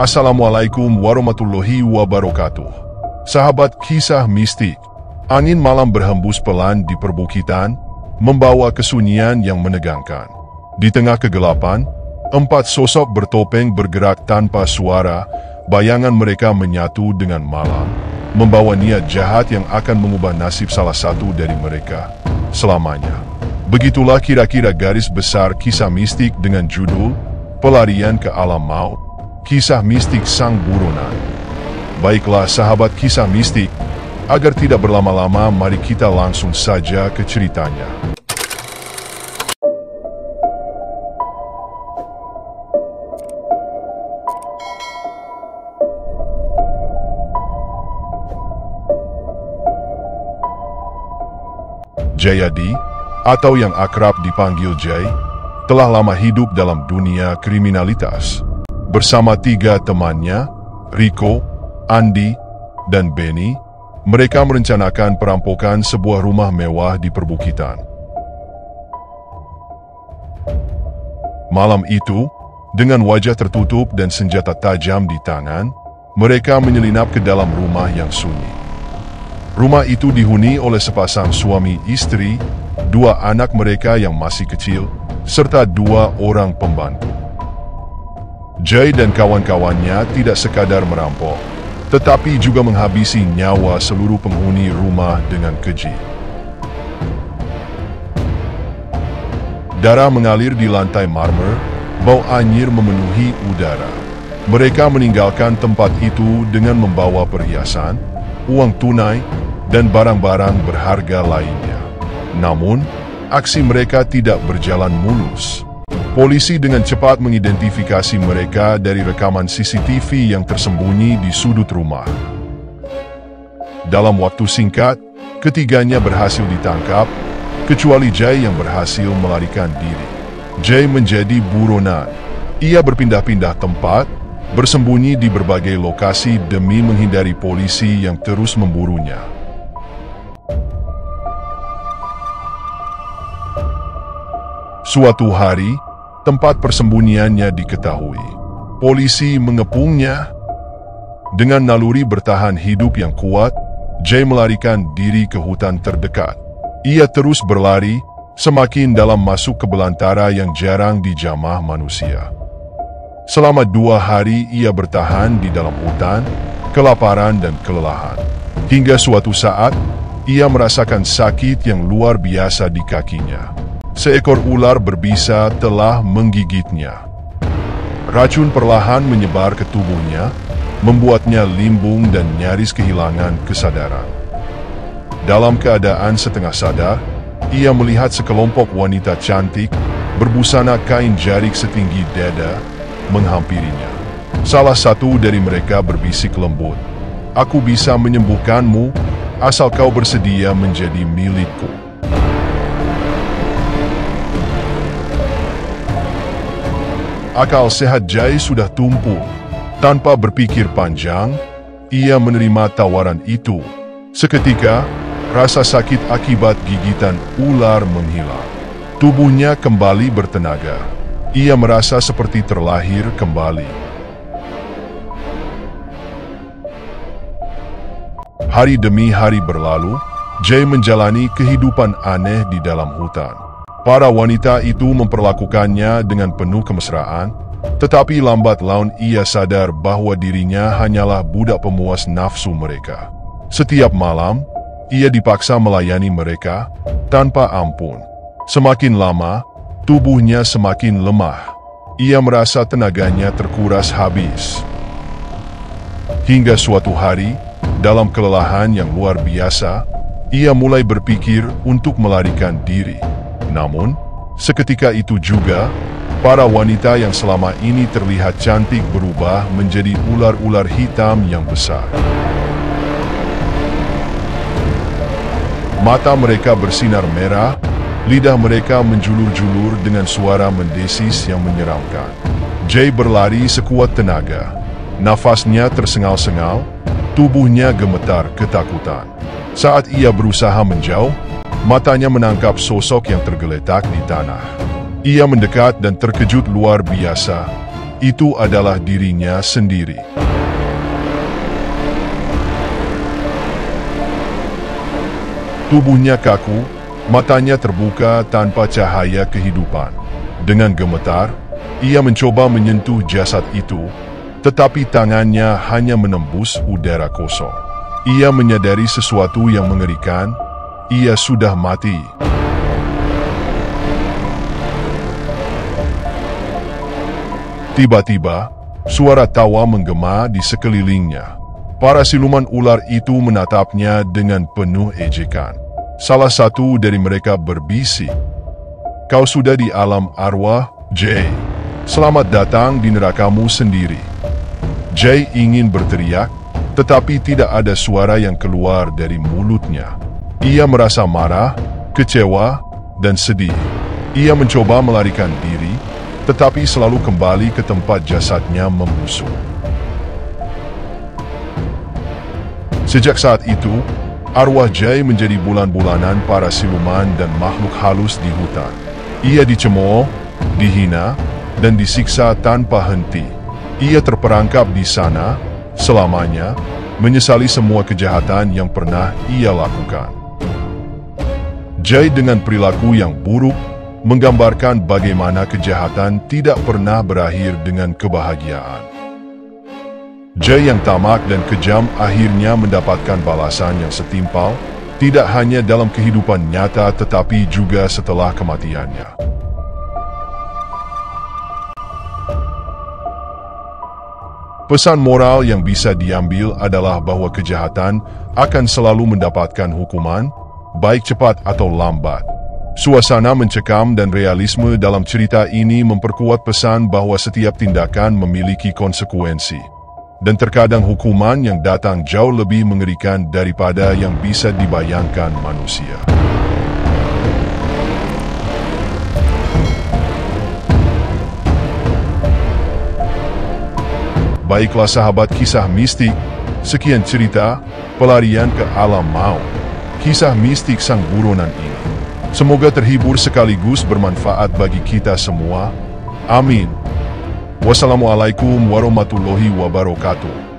Assalamualaikum warahmatullahi wabarakatuh. Sahabat kisah mistik, angin malam berhembus pelan di perbukitan, membawa kesunyian yang menegangkan. Di tengah kegelapan, 4 sosok bertopeng bergerak tanpa suara, bayangan mereka menyatu dengan malam, membawa niat jahat yang akan mengubah nasib salah satu dari mereka selamanya. Begitulah kira-kira garis besar kisah mistik dengan judul Pelarian ke Alam Maut, Kisah Mistik Sang Buronan. Baiklah sahabat kisah mistik, agar tidak berlama-lama mari kita langsung saja ke ceritanya. Jayadi, atau yang akrab dipanggil Jay, telah lama hidup dalam dunia kriminalitas. Bersama 3 temannya, Rico, Andi, dan Benny, mereka merencanakan perampokan sebuah rumah mewah di perbukitan. Malam itu, dengan wajah tertutup dan senjata tajam di tangan, mereka menyelinap ke dalam rumah yang sunyi. Rumah itu dihuni oleh sepasang suami istri, 2 anak mereka yang masih kecil, serta 2 orang pembantu. Jay dan kawan-kawannya tidak sekadar merampok, tetapi juga menghabisi nyawa seluruh penghuni rumah dengan keji. Darah mengalir di lantai marmer, bau anyir memenuhi udara. Mereka meninggalkan tempat itu dengan membawa perhiasan, uang tunai, dan barang-barang berharga lainnya. Namun, aksi mereka tidak berjalan mulus. Polisi dengan cepat mengidentifikasi mereka dari rekaman CCTV yang tersembunyi di sudut rumah. Dalam waktu singkat, ketiganya berhasil ditangkap, kecuali Jay yang berhasil melarikan diri. Jay menjadi buronan. Ia berpindah-pindah tempat, bersembunyi di berbagai lokasi demi menghindari polisi yang terus memburunya. Suatu hari, tempat persembunyiannya diketahui. Polisi mengepungnya. Dengan naluri bertahan hidup yang kuat, Jay melarikan diri ke hutan terdekat. Ia terus berlari, semakin dalam masuk ke belantara yang jarang dijamah manusia. Selama 2 hari ia bertahan di dalam hutan, kelaparan dan kelelahan. Hingga suatu saat, ia merasakan sakit yang luar biasa di kakinya. Seekor ular berbisa telah menggigitnya. Racun perlahan menyebar ke tubuhnya, membuatnya limbung dan nyaris kehilangan kesadaran. Dalam keadaan setengah sadar, ia melihat sekelompok wanita cantik berbusana kain jarik setinggi dada menghampirinya. Salah satu dari mereka berbisik lembut, "Aku bisa menyembuhkanmu, asal kau bersedia menjadi milikku." Akal sehat Jay sudah tumpul. Tanpa berpikir panjang, ia menerima tawaran itu. Seketika, rasa sakit akibat gigitan ular menghilang. Tubuhnya kembali bertenaga. Ia merasa seperti terlahir kembali. Hari demi hari berlalu, Jay menjalani kehidupan aneh di dalam hutan. Para wanita itu memperlakukannya dengan penuh kemesraan, tetapi lambat laun ia sadar bahwa dirinya hanyalah budak pemuas nafsu mereka. Setiap malam, ia dipaksa melayani mereka tanpa ampun. Semakin lama, tubuhnya semakin lemah. Ia merasa tenaganya terkuras habis. Hingga suatu hari, dalam kelelahan yang luar biasa, ia mulai berpikir untuk melarikan diri. Namun, seketika itu juga, para wanita yang selama ini terlihat cantik berubah menjadi ular-ular hitam yang besar. Mata mereka bersinar merah, lidah mereka menjulur-julur dengan suara mendesis yang menyeramkan. Jay berlari sekuat tenaga. Nafasnya tersengal-sengal, tubuhnya gemetar ketakutan. Saat ia berusaha menjauh, matanya menangkap sosok yang tergeletak di tanah. Ia mendekat dan terkejut luar biasa. itu adalah dirinya sendiri. Tubuhnya kaku, matanya terbuka tanpa cahaya kehidupan. Dengan gemetar, ia mencoba menyentuh jasad itu, tetapi tangannya hanya menembus udara kosong. Ia menyadari sesuatu yang mengerikan, ia sudah mati. Tiba-tiba, suara tawa menggema di sekelilingnya. Para siluman ular itu menatapnya dengan penuh ejekan. Salah satu dari mereka berbisik, "Kau sudah di alam arwah, Jay. Selamat datang di nerakamu sendiri." Jay ingin berteriak, tetapi tidak ada suara yang keluar dari mulutnya. Ia merasa marah, kecewa, dan sedih. Ia mencoba melarikan diri, tetapi selalu kembali ke tempat jasadnya membusuk. Sejak saat itu, arwah Jay menjadi bulan-bulanan para siluman dan makhluk halus di hutan. Ia dicemooh, dihina, dan disiksa tanpa henti. Ia terperangkap di sana selamanya, menyesali semua kejahatan yang pernah ia lakukan. Jay dengan perilaku yang buruk menggambarkan bagaimana kejahatan tidak pernah berakhir dengan kebahagiaan. Jay yang tamak dan kejam akhirnya mendapatkan balasan yang setimpal, tidak hanya dalam kehidupan nyata tetapi juga setelah kematiannya. Pesan moral yang bisa diambil adalah bahwa kejahatan akan selalu mendapatkan hukuman, baik cepat atau lambat. Suasana mencekam dan realisme dalam cerita ini memperkuat pesan bahwa setiap tindakan memiliki konsekuensi. Dan terkadang hukuman yang datang jauh lebih mengerikan daripada yang bisa dibayangkan manusia. Baiklah sahabat kisah mistik, sekian cerita pelarian ke alam maut. Kisah mistik sang buronan ini. Semoga terhibur sekaligus bermanfaat bagi kita semua. Amin. Wassalamualaikum warahmatullahi wabarakatuh.